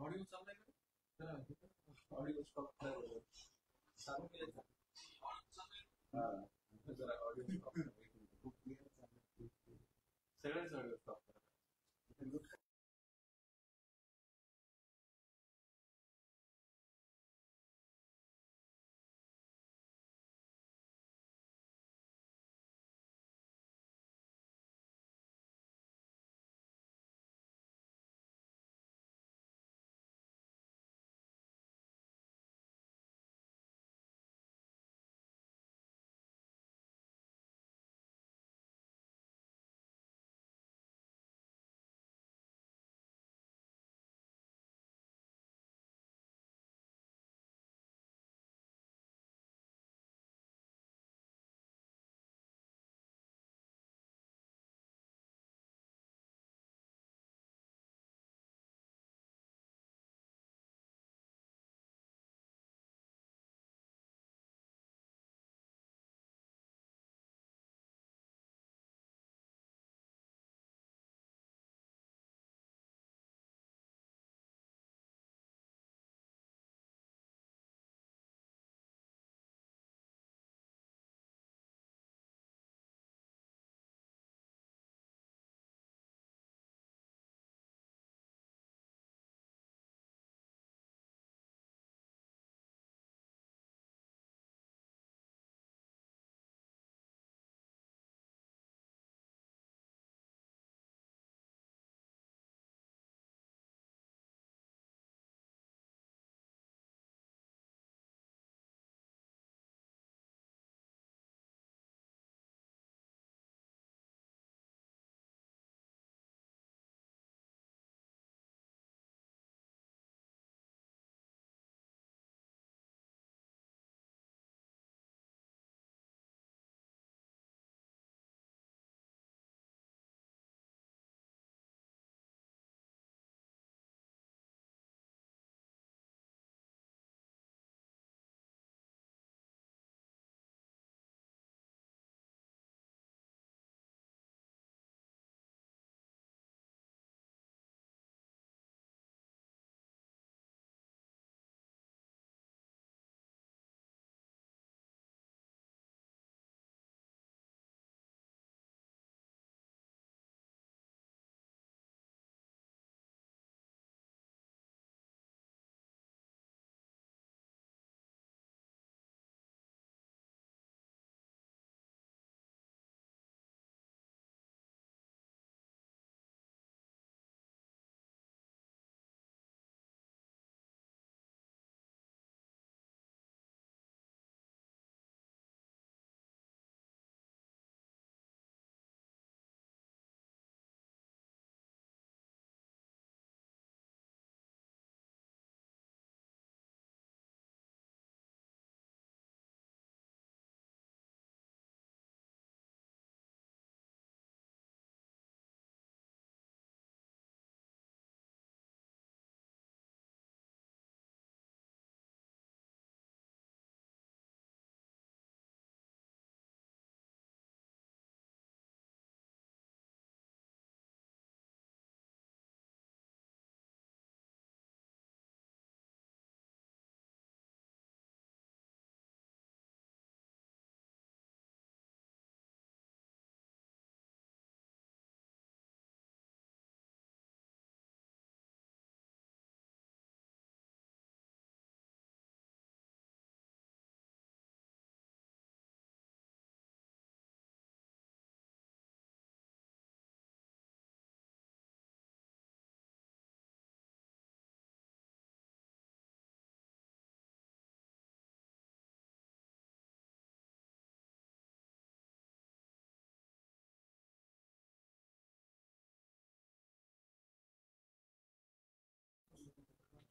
Audio चाललाय का? Audio stop सांगून द्यायचा. हा जरा ऑडिओ सगळ्यांच ऑडिओ स्टॉप करा.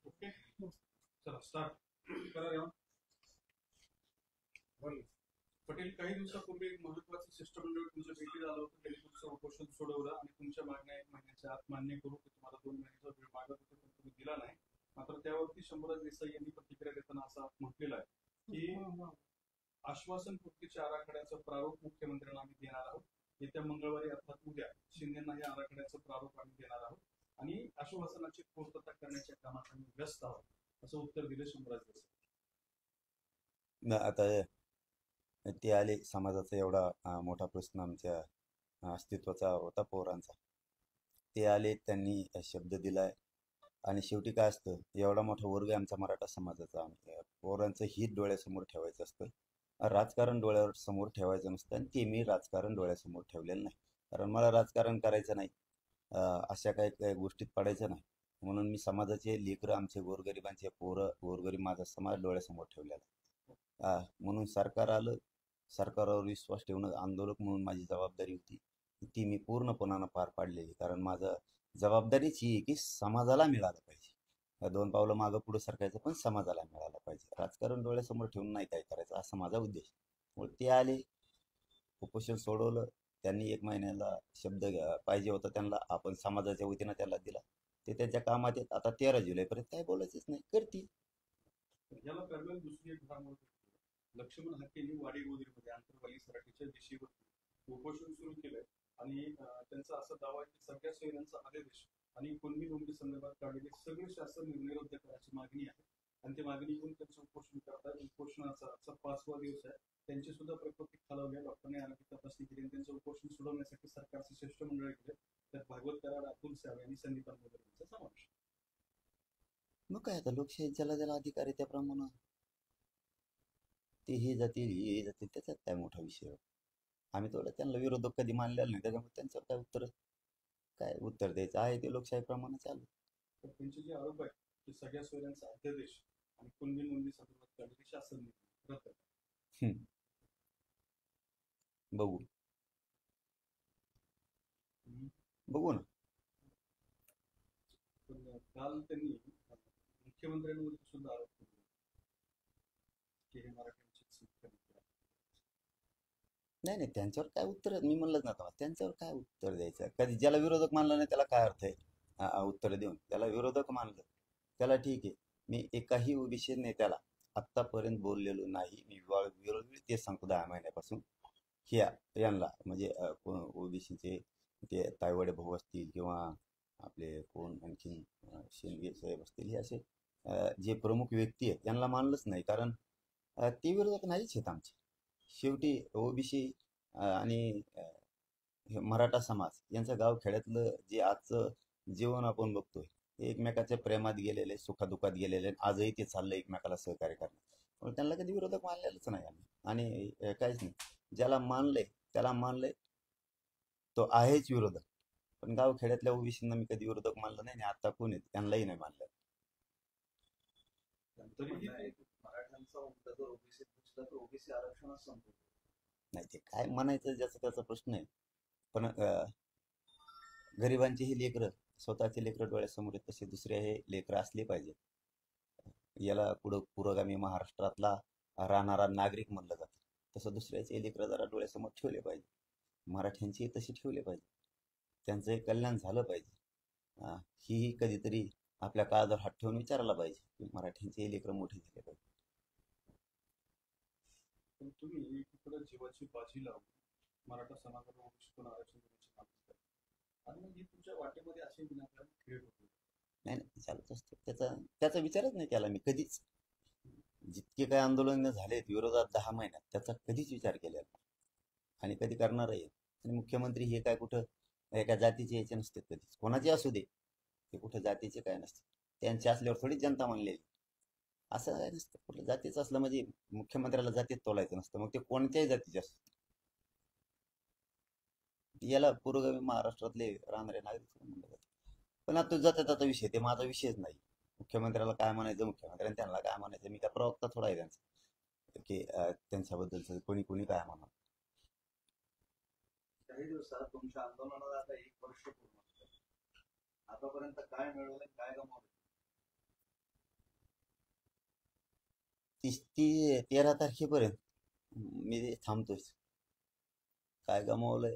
ओके चला स्टार्ट करा रेवा. पटेल, काही दिवसापूर्वी एक महत्वाचं शिष्टमंडळ तुमच्या भेटी झालं होतं. त्यांनी तुमचं उपोषण सोडवलं आणि तुमच्या मागण्या 1 महिन्याच्या आत मान्य करू की तुम्हाला 2 महिन्याचा वेळ मागत होते पण तुम्ही दिला नाही. मात्र त्यावरती शंभूराज देसाई यांनी प्रतिक्रिया देताना असं म्हटलेलं आहे की आश्वासन पूर्तीच्या आराखड्याचं प्रारूप मुख्यमंत्र्यांना आम्ही देणार आहोत. येत्या मंगळवारी अर्थात उद्या शिंदेना या आराखड्याचं प्रारूप आम्ही देणार आहोत आणि आश्वासनाची पूर्तता करण्याच्या कामात आम्ही व्यस्त आहोत असं उत्तर दिलं शंभूराज देसाई. आता ते आले, समाजाचा एवढा मोठा प्रश्न आमच्या अस्तित्वाचा होता पोरांचा. ते आले, त्यांनी शब्द दिलाय आणि शेवटी काय असतं, एवढा मोठा वर्ग आहे आमचा मराठा समाजाचा. पोरांचं हित डोळ्यासमोर ठेवायचं असतं, राजकारण डोळ्यावर समोर ठेवायचं नसतं. आणि ते मी राजकारण डोळ्यासमोर ठेवलेलं नाही, कारण मला राजकारण करायचं नाही, अशा काही काही गोष्टीत पडायचं नाही. म्हणून मी समाजाचे लेकरं, आमचे गोरगरिबांचे पोरं, गोरगरीब माझा समाज डोळ्यासमोर ठेवलेला आहे. म्हणून सरकार आलं, सरकारवर विश्वास ठेवणं आंदोलक म्हणून माझी जबाबदारी होती, ती मी पूर्णपणानं पार पाडलेली. कारण माझं जबाबदारीच ही आहे की समाजाला मिळालं पाहिजे. 2 पावलं मागं पुढं सरकायचं, पण समाजाला मिळालं पाहिजे. राजकारण डोळ्यासमोर ठेवून नाही काय करायचं, असा माझा उद्देश. मग ते आले, उपोषण सोडवलं. त्यांनी 1 महिन्याला शब्द पाहिजे होता त्यांना, आपण समाजाच्या वतीनं त्याला दिला. ते त्यांच्या कामात येत. आता 13 जुलैपर्यंत काय बोलायचंच नाही, करतील. याला पॅरलल दुसरी एक घडामोड लक्ष्मण हाकेंनी वाडी गोदरीमध्ये आंतरवाली सराटीच्या दिशेवर उपोषण सुरू केलंय आणि त्यांचा असा दावा आहे की सगळ्या सोयऱ्यांचा आदेश आणि कुणबी नोंदी संदर्भात काढलेले सगळे शासन निर्णय रद्द करायची मागणी आहे आणि ती मागणी घेऊन त्यांचं उपोषण करतात. उपोषणाचा 5वा दिवस आहे. त्यांची सुद्धा प्रकृती खालावली आहे. डॉक्टरने आरोग्य तपासणी केली आणि त्यांचं उपोषण सोडवण्यासाठी सरकारचे शिष्टमंडळ केले. त्यात भागवत कराड, अतुल सावे आणि संदीप अंबोदर यांचा समावेश. मग काय, आता लोकशाही ज्याला ज्याला अधिकार आहे त्याप्रमाणे ते हे जातील, हे जातील, त्याच्यात काय मोठा विषय आहे. आम्ही तेवढं त्यांना विरोधक कधी मानलेला नाही, त्याच्यामुळे त्यांच्यावर काय उत्तर द्यायचं आहे ते लोकशाहीप्रमाणे चालू. तर त्यांचे जे आरोप आहेत की सगळ्या सोयऱ्यांचा अध्यादेश आणि कुणबी नोंदी संदर्भात काढलेले शासन निर्णय रद्द करा. हम्म, बघू बघू ना. पण काल त्यांनी मुख्यमंत्र्यांवरती सुद्धा आरोप केले की हे मराठ्यांची संस्कृती नाही नाही, त्यांच्यावर काय उत्तर, मी म्हणलंच ना तुम्हाला, त्यांच्यावर काय उत्तर द्यायचं. कधी ज्याला विरोधक मानलं नाही त्याला काय अर्थ आहे उत्तर देऊन. त्याला विरोधक मानलं त्याला ठीक आहे. मी एकाही ओबीसी नेत्याला आत्तापर्यंत बोललेलो नाही. मी विरोधी तेच सांगतो 10 महिन्यापासून. यांना म्हणजे ओबीसीचे ते तायवाडे भाऊ असतील किंवा आपले कोण आणखीन शिंदे साहेब असतील, हे असे जे प्रमुख व्यक्ती आहेत त्यांना मानलंच नाही, कारण ते विरोधक नाहीच आहेत आमचे. शेवटी ओबीसी आणि हे मराठा समाज यांचं गावखेड्यातलं जे आजचं जीवन आपण बघतोय, ते एकमेकाच्या प्रेमात गेलेले, सुखादुखात गेलेले, आजही ते चाललं एकमेकाला सहकार्य करणं. पण त्यांना कधी विरोधक मानलेलंच नाही आम्ही. आणि काहीच नाही, ज्याला मानलंय त्याला मानलंय, तो आहेच विरोधक. पण गावखेड्यातल्या ओबीसींना मी कधी विरोधक मानलं नाही, आणि आता कोण आहेत त्यांनाही नाही मानलं. तरीही मराठ्यांचा मुद्दा जर ओबीसी घुसला तर ओबीसी आरक्षणात संपतो. नाही, ते काय म्हणायचं ज्याचा त्याचा प्रश्न आहे. पण गरिबांची ही लेकरं, स्वतःचे लेकरं डोळ्यासमोर आहेत, तसे दुसरे हे लेकरं असले पाहिजे. याला पुढं पुरोगामी महाराष्ट्रातला राहणारा नागरिक म्हणलं जातं. तसं दुसऱ्याचे लेकरं जरा डोळ्यासमोर ठेवले पाहिजे. मराठ्यांची तशी ठेवले पाहिजे, त्यांचं कल्याण झालं पाहिजे. ही कधीतरी आपल्या काळावर हात ठेवून विचारायला पाहिजे की मराठ्यांचे लेकरं मोठे झाले पाहिजे. पण तुम्ही एकीकडे जीवाची बाजी लावून मराठा समाजाला ओबीसीतून आरक्षण देण्याची मागणी करता आणि मग ही तुमच्या वाटेमध्ये असे विनाकारण खेळ होते. नाही नाही, चालत असतं. त्याचा विचारच नाही केला मी कधीच. जितके काही आंदोलन झालेत विरोधात 10 महिन्यात, त्याचा कधीच विचार केलेला नाही आणि कधी करणारही. आणि मुख्यमंत्री हे काय कुठं एका जातीचे याचे नसते, कधीच कोणाचे असू दे, ते कुठं जातीचे काय नसते. त्यांचे असल्यावर थोडीच जनता म्हणलेली, असं काय नसतं. कुठलं जातीचं असलं म्हणजे मुख्यमंत्र्याला जातीत तोलायचं नसतं, मग ते कोणत्याही जातीचे असतं. याला पुरोगामी महाराष्ट्रातले राहणारे नागरिक म्हणलं जातं. पण आता जाता त्याचा विषय, ते माझा विषयच नाही. मुख्यमंत्र्याला काय म्हणायचं, मुख्यमंत्र्यांनी त्यांना काय म्हणायचं, मी काय प्रवक्ता थोडा आहे त्यांचा की त्यांच्याबद्दलचं कोणी कोणी काय म्हणा. काही दिवसात तुमच्या आंदोलनाला आता 1 वर्ष पूर्ण होतं. आतापर्यंत काय मिळवलं, काय गमावलं? 13 तारखेपर्यंत मी थांबतोय. काय गमावलंय,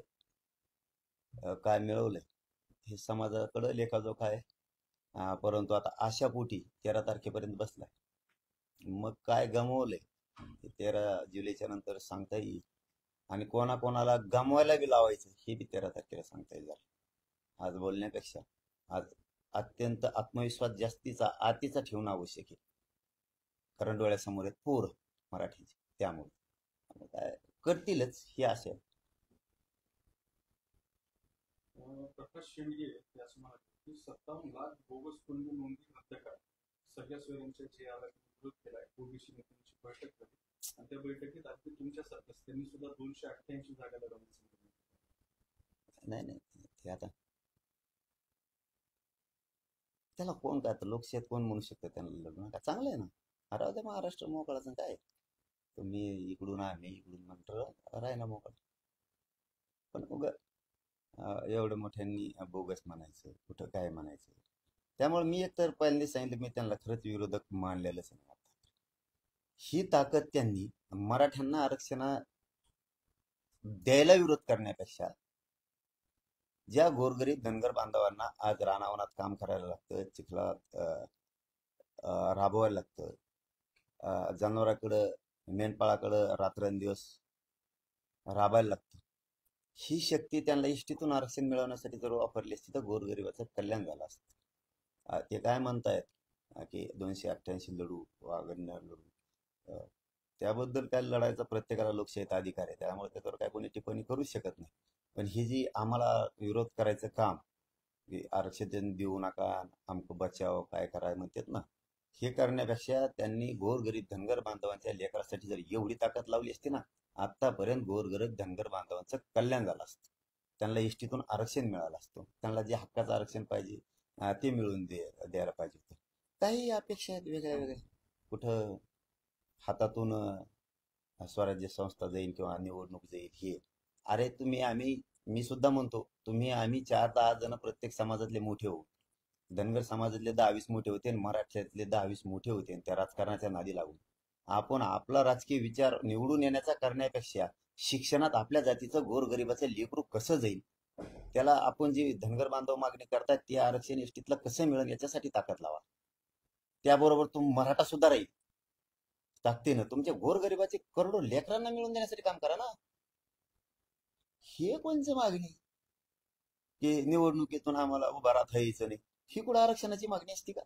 काय मिळवलंय, हे समाजाकडं लेखाजोखा आहे. परंतु आता अशा पोटी 13 तारखेपर्यंत बसलाय. मग काय गमवलंय ते 13 जुलैच्या नंतर सांगता येईल. आणि कोणाकोणाला गमवायला बी लावायचं हे बी 13 तारखेला सांगता येईल. आज बोलण्यापेक्षा आज अत्यंत आत्मविश्वास जास्तीचा आतीचा ठेवणं आवश्यक आहे. कारण डोळ्यासमोर आहेत पोरं मराठीची, त्यामुळे काय करतीलच ही आशा आहे. प्रकाश शेंडगे हे असं म्हणाले की 57 लाख बोगस कुणबी नोंदी रद्द करा. सगळ्या सोयऱ्यांच्या जे आला विरोध केलाय. ओबीसी नेत्यांची बैठक झाली आणि त्या बैठकीत अगदी तुमच्यासारखंच त्यांनी सुद्धा 288 जागा लढवण्याचं निर्णय घेतला. नाही ते आता त्याला कोण काय तर लोकशाहीत कोण म्हणू शकतं त्यांना लढणं का चांगलं आहे ना. राहू दे महाराष्ट्र मोकळाचं काय. तुम्ही इकडून आम्ही इकडून म्हणतो राहिला मोकळा. पण उगा एवढं मोठ्यांनी बोगस म्हणायचं कुठं काय म्हणायचं. त्यामुळे मी एकतर पहिल्यांदा सांगितलं मी त्यांना खरंच विरोधक मानलेलंच नाही. ही ताकद त्यांनी मराठ्यांना आरक्षण द्यायला विरोध करण्यापेक्षा ज्या गोरगरीब धनगर बांधवांना आज रानावनात काम करायला लागतं, चिखलात राबवायला लागतं, जनावराकडं मेंढपाळाकडं रात्रंदिवस राबायला लागतं, ही शक्ती त्यांना इष्टीतून आरक्षण मिळवण्यासाठी जर वापरली असती तर गोरगरिबाचं कल्याण झालं असतं. ते काय म्हणतायत की 288 लढू वागणणार लढू, त्याबद्दल काय लढायचा प्रत्येकाला लोकशाहीत अधिकार आहे. त्यामुळे त्याच्यावर काय कोणी टिप्पणी करूच शकत नाही. पण ही जी आम्हाला विरोध करायचं काम की आरक्षण देऊ नका आमचं बचाव काय करायला म्हणतात ना, हे करण्यापेक्षा त्यांनी गोरगरीब धनगर बांधवांच्या लेकरासाठी जर एवढी ताकद लावली असती ना, आतापर्यंत गोरगरीब धनगर बांधवांचं कल्याण झालं असतं. त्यांना इष्टीतून आरक्षण मिळालं असतं. त्यांना जे हक्काचं आरक्षण पाहिजे ते मिळवून द्यायला पाहिजे होतं. काही अपेक्षा आहेत वेगळ्या वेगळ्या. कुठं हातातून स्वराज्य संस्था जाईल किंवा निवडणूक जाईल हे. अरे मी सुद्धा म्हणतो तुम्ही आम्ही 4-10 जण प्रत्येक समाजातले मोठे होऊ. धनगर समाजातले 10-20 मोठे होते आणि मराठ्यातले 10-20 मोठे होते आणि त्या राजकारणाच्या नादी लागून आपण आपला राजकीय विचार निवडून येण्याचा करण्यापेक्षा शिक्षणात आपल्या जातीचं गोरगरिबाचं लेकरू कसं जाईल, त्याला आपण जे धनगर बांधव मागणी करतात ते आरक्षण एसटीतलं कसं मिळेल याच्यासाठी ताकद लावा. त्याबरोबर मराठा सुद्धा राहील ताकदीनं. तुमच्या गोरगरिबाचे करोडो लेकरांना मिळवून देण्यासाठी काम करा ना. हे कोणचं मागणी की निवडणुकीतून आम्हाला उभा राहता यायचं नाही, ही कुठं आरक्षणाची मागणी असते का.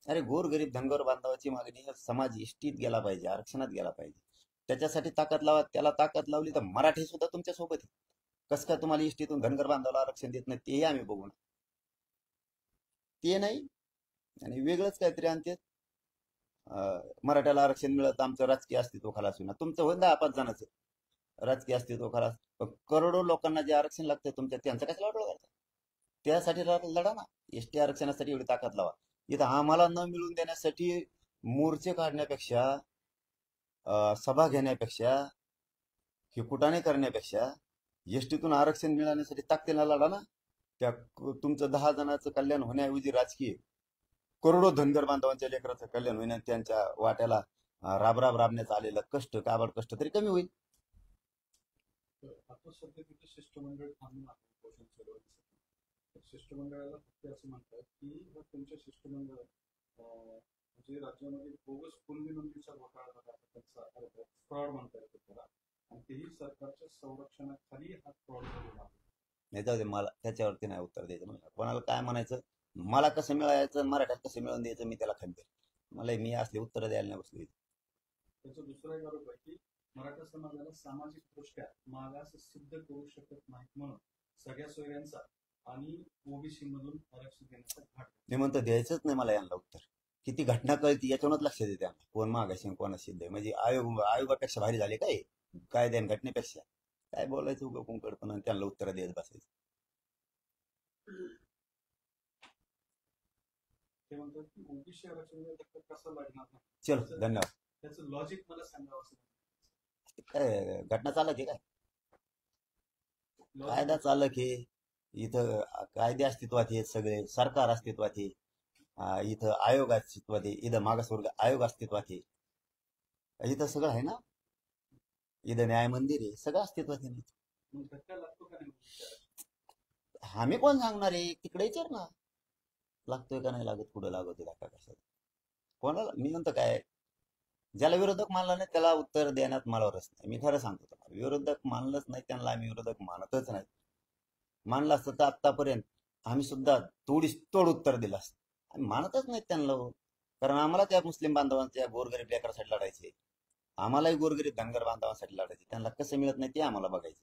अरे गोरगरीब धनगर बांधवाची मागणी समाज इष्टीत गेला पाहिजे, आरक्षणात गेला पाहिजे. त्याच्यासाठी ताकद लावा. त्याला ताकद लावली तर मराठी सुद्धा तुमच्या सोबत आहे. कसं काय तुम्हाला इष्टीतून धनगर बांधवाला आरक्षण देत नाही तेही आम्ही बघू ना. ते नाही आणि वेगळंच काहीतरी आणते. मराठ्याला आरक्षण मिळत आमचं राजकीय अस्तित्व खलास होईना. तुमचं होईल 10-5 जणांचं राजकीय अस्तित्व खलास. करोडो लोकांना जे आरक्षण लागतं तुमच्या त्यांचं कशाला वाटोळ करता. त्यासाठी लढा ना. एसटी आरक्षणासाठी एवढी ताकद लावा. इथं आम्हाला न मिळून देण्यासाठी मोर्चे काढण्यापेक्षा सभा घेण्यापेक्षा कुटाणे करण्यापेक्षा एसटीतून आरक्षण मिळवण्यासाठी ताकदीला लढा ना. त्या तुमचं 10 जणांचं कल्याण होण्याऐवजी राजकीय करोडो धनगर बांधवांच्या लेकराचं कल्याण होईल आणि त्यांच्या वाट्याला राबण्यात आलेलं कष्ट काबाड कष्ट तरी कमी होईल. आता सध्या तिथे शिष्टमंडळ थांबून आहे उपोषण सोडवण्यासाठी. शिष्टमंडळाला फक्त असं म्हणतात की तुमच्या शिष्टमंडळ म्हणजे राज्यामध्ये बोगस कुणबी नोंदीचा घोटाळा झाला त्यांचा फ्रॉड म्हणता येतो त्याला, आणि तेही सरकारच्या संरक्षणाखाली हा फ्रॉड झालेला आहे. नाही जाऊ दे, मला त्याच्यावरती नाही उत्तर द्यायचं. मला कोणाला काय म्हणायचं, मला कसं मिळायचं मराठ्यात कसं मिळवून द्यायचं मी त्याला खंत. मी असले उत्तर द्यायला नाही बसलो. त्याचा दुसरा एक आरोप आहे की मराठा समाजाला सामाजिक दृष्ट्या मागास सिद्ध करू शकत नाही म्हणून सगळ्या सोयऱ्यांचा आणि ओबीसी मधून आरक्षण देण्याचा घाट. मी म्हणतो द्यायचंच नाही मला यांना उत्तर. किती घटना कळती याच्यावरच लक्ष देते आम्हाला कोण मागाशी आणि कोणा सिद्ध आहे. म्हणजे आयोगापेक्षा भारी झाले काय कायद्या घटनेपेक्षा. काय बोलायचं उगा कुंकडपण त्यांना उत्तर द्यायच बसायचं. ते म्हणतात की ओबीसी आरक्षण कसं लागणार नाही. चलो धन्यवाद. त्याचं लॉजिक मला सांगावं असं. काय घटना चालक आहे काय, कायदा चालक आहे इथं. कायदे अस्तित्वात आहेत, सगळे सरकार अस्तित्वात आहे, इथं आयोग अस्तित्वात आहे, इथं मागासवर्ग आयोग अस्तित्वात आहे, इथं सगळं आहे ना. इथं न्याय मंदिर आहे, सगळं अस्तित्वात आहे. धक्का लागतो का नाही आम्ही कोण सांगणार आहे तिकडे विचार ना. लागतोय का नाही लागत, कुठं लागतोय धक्का कशाला. कोणाला मी म्हणतो काय, ज्याला विरोधक मानला नाही त्याला उत्तर देण्यात मला रस नाही. मी खरं सांगतो तुम्हाला, विरोधक मानलंच नाही त्यांना आम्ही विरोधक मानतच नाही. मानलं असतं तर आतापर्यंत आम्ही सुद्धा तोडीस तोड उत्तर दिलं असतं. आम्ही मानतच नाही त्यांना हो. कारण आम्हाला त्या मुस्लिम बांधवांच्या गोरगरीब लेकरासाठी लढायचे, आम्हालाही गोरगरीब धनगर बांधवांसाठी लढायचे. त्यांना कसं मिळत नाही ते आम्हाला बघायचं.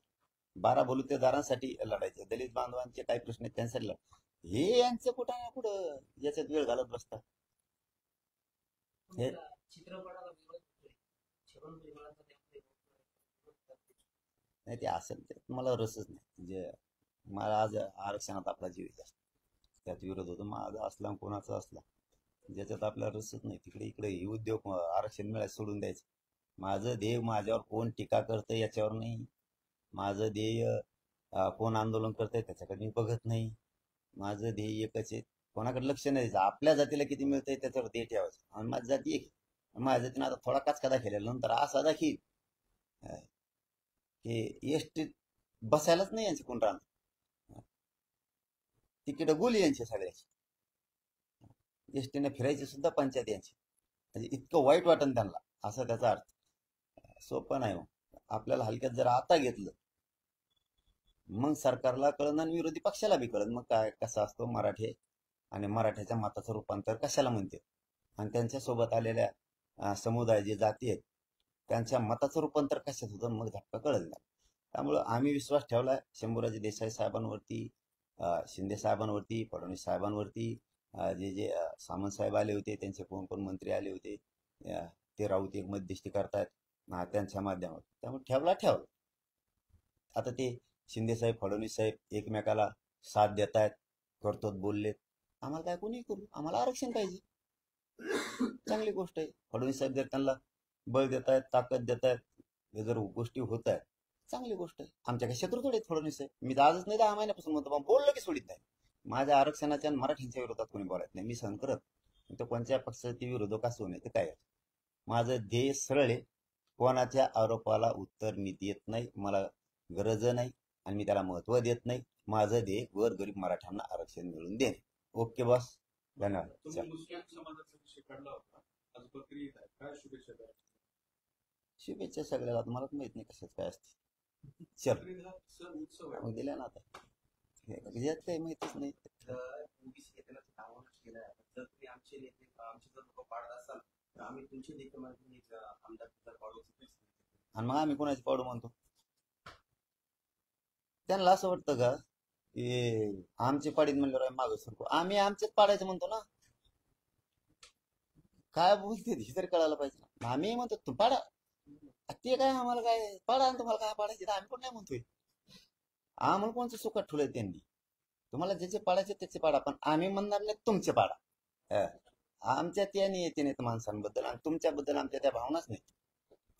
12 बलुतेदारांसाठी लढायचे, दलित बांधवांचे काही प्रश्न आहेत त्यांच्यासाठी हे यांचं कुठं ना कुठं याच्यात वेळ घालत बसतात. हे चित्रपटाला विरोध होतोय. छगन भुजबळांचा त्यामध्ये नाही ते असेल ते मला रसच नाही. जे मला आज आरक्षणात आपला जीव जास्त, त्यात विरोध होतो माझा असला कोणाचा असला, ज्याच्यात आपला रसच नाही तिकडे इकडे हे उद्योग आरक्षण मिळायला सोडून द्यायचं. माझं ध्येय माझ्यावर कोण टीका करतं याच्यावर नाही. माझं ध्येय कोण आंदोलन करतंय त्याच्याकडे मी बघत नाही. माझं ध्येय एकच आहे, कोणाकडे लक्ष नाही द्यायचं. आपल्या जातीला किती मिळतंय त्याच्यावर ध्येय ठेवायचं. आणि माझी जाती एक, माझ्या जातीनं आता थोडा काचका दाखवलेला नंतर असा दाखी की एसटीत बसायलाच नाही यांची कोण राहणार. तिकीट गोली यांची सगळ्याची, एसटीने फिरायची सुद्धा पंचायत यांची. म्हणजे इतकं वाईट वाटन त्यांना, असा त्याचा अर्थ. सोपं नाही हो. आपल्याला हलक्यात जर आता घेतलं मग सरकारला कळण आणि विरोधी पक्षाला बी कळण मग काय कसा असतो मराठी आणि मराठ्याच्या मताचं रूपांतर कशाला म्हणते. आणि त्यांच्या सोबत आलेल्या समुदाय जे जाती आहेत त्यांच्या मताचं रूपांतर कशात होतं मग धक्का कळत नाही. त्यामुळं आम्ही विश्वास ठेवलाय शंभूराजे देसाई साहेबांवरती, शिंदे साहेबांवरती, फडणवीस साहेबांवरती, जे जे सामंत साहेब आले होते, त्यांचे कोण कोण मंत्री आले होते, ते राऊत एक मध्यस्थी करतायत त्यांच्या माध्यमातून. त्यामुळे ठेवला. आता ते शिंदे साहेब फडणवीस साहेब एकमेकाला साथ देत आहेत, करतोत बोललेत. आम्हाला काय कोणी करू, आम्हाला आरक्षण पाहिजे, चांगली गोष्ट आहे. फडणवीस साहेब जर त्यांना बळ देत आहेत, ताकद देत आहेत, हे जर गोष्टी होत आहेत चांगली गोष्ट आहे. आमच्या काही शत्रू थोडे फडणवीस साहेब. मी तर आजच नाही 10 महिन्यापासून म्हणतो पण बोललं की सोडित नाही. माझ्या आरक्षणाच्या आणि मराठ्यांच्या विरोधात कोणी बोलायचं नाही, मी सहन करत. तर कोणत्या पक्षाचे विरोधक असू नये ते काय. माझं ध्येय सरळ आहे, कोणाच्या आरोपाला उत्तर मी देत नाही, मला गरज नाही आणि मी त्याला महत्व देत नाही. माझं ध्येय गोरगरीब मराठ्यांना आरक्षण मिळवून देणे. ओके बॉस, धन्यवाद. तुम्ही मुस्लिम समाजाचा विषय काढला होता, आज बकरी ईद आहे, काय शुभेच्छा द्या. शुभेच्छा सगळ्याला, मला माहित नाही कशाच काय असते. चल बकरी हा सण उत्सव आहे. मग दिल्या ना आता, यात काही माहितीच नाही. तर ओबीसी नेत्याला आव्हान केलं आहे. जर तुम्ही आमचे नेते आमचे जर लोक पाडत असाल तर आम्ही तुमचे नेते म्हणून आमदार जर पाडूचे आणि मग आम्ही कोणाची पावडं म्हणतो. त्यांना असं वाटतं का की आमचे पाडीत म्हणल्यावर मागं सरको, आम्ही आमचेच पाडायचं म्हणतो ना. काय बोलते हे तरी कळायला पाहिजे ना. आम्ही म्हणतो तू पाडा, ते काय आम्हाला काय पाडा आणि तुम्हाला काय पाडायचे आम्ही पण नाही म्हणतोय. आम्हाला कोणचं सुखात ठेवलंय त्यांनी, तुम्हाला ज्याचे पाडायचे त्याचे पाडा, पण आम्ही म्हणणार नाही तुमचे पाडा. आमच्या त्या नियती नाहीत माणसांबद्दल आणि तुमच्याबद्दल आमच्या त्या भावनाच नाही.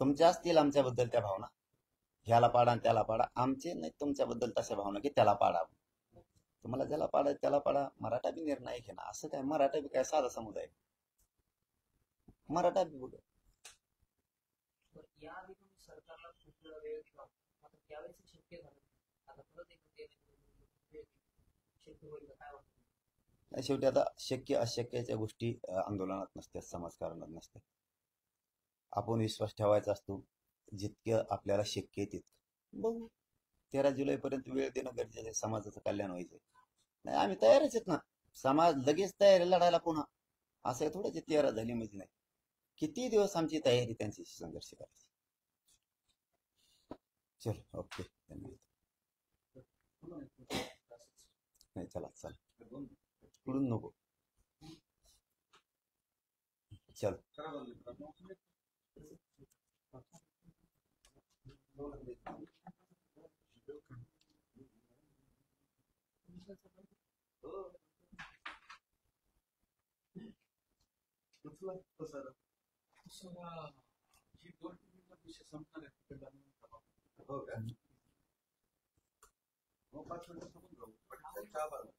तुमच्या असतील आमच्याबद्दल त्या भावना, ह्याला पाडा आणि त्याला पाडा. आमचे नाही तुमच्याबद्दल तशा भावना की त्याला पाडा. तुम्हाला ज्याला पाडा त्याला पाडा. मराठा बी निर्णायक आहे ना, असं काय मराठा बी काय साधा समुदाय, मराठा बी बघ. याआधी तुम्ही सरकारला खूप वेळ दिला, मात्र त्यावेळेस शक्य झालं. आता परत एक शक्य होईल काय वाटतं. शेवटी आता शक्य अशक्याच्या गोष्टी आंदोलनात नसतात, समाजकारणात नसतात. आपण विश्वास ठेवायचा असतो, जितकं आपल्याला शक्य आहे तितकं बघू. 13 जुलैपर्यंत वेळ देणं गरजेचं आहे, समाजाचं कल्याण व्हायचंय. नाही आम्ही तयारच आहेत ना, समाज लगेच तयार लढायला पुन्हा असं थोडंच 13 झाली म्हणजे नाही. किती दिवस आमची तयारी त्यांची संघर्ष करायची. चल ओके, धन्यवाद. नाही चला चल, पुढून नको चल. ही 2 विषय संपणार आहे तिकडला. हो का? मग 5 मिनिटं थांबून जाऊ. पण चहा बारा.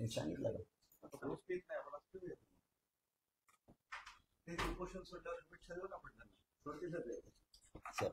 सांगितलं का? आता रोज पीत नाही आपण असं करूया. ते उपोषण सोडल्यावर शुभेच्छा देऊ ना आपण त्यांना. चल.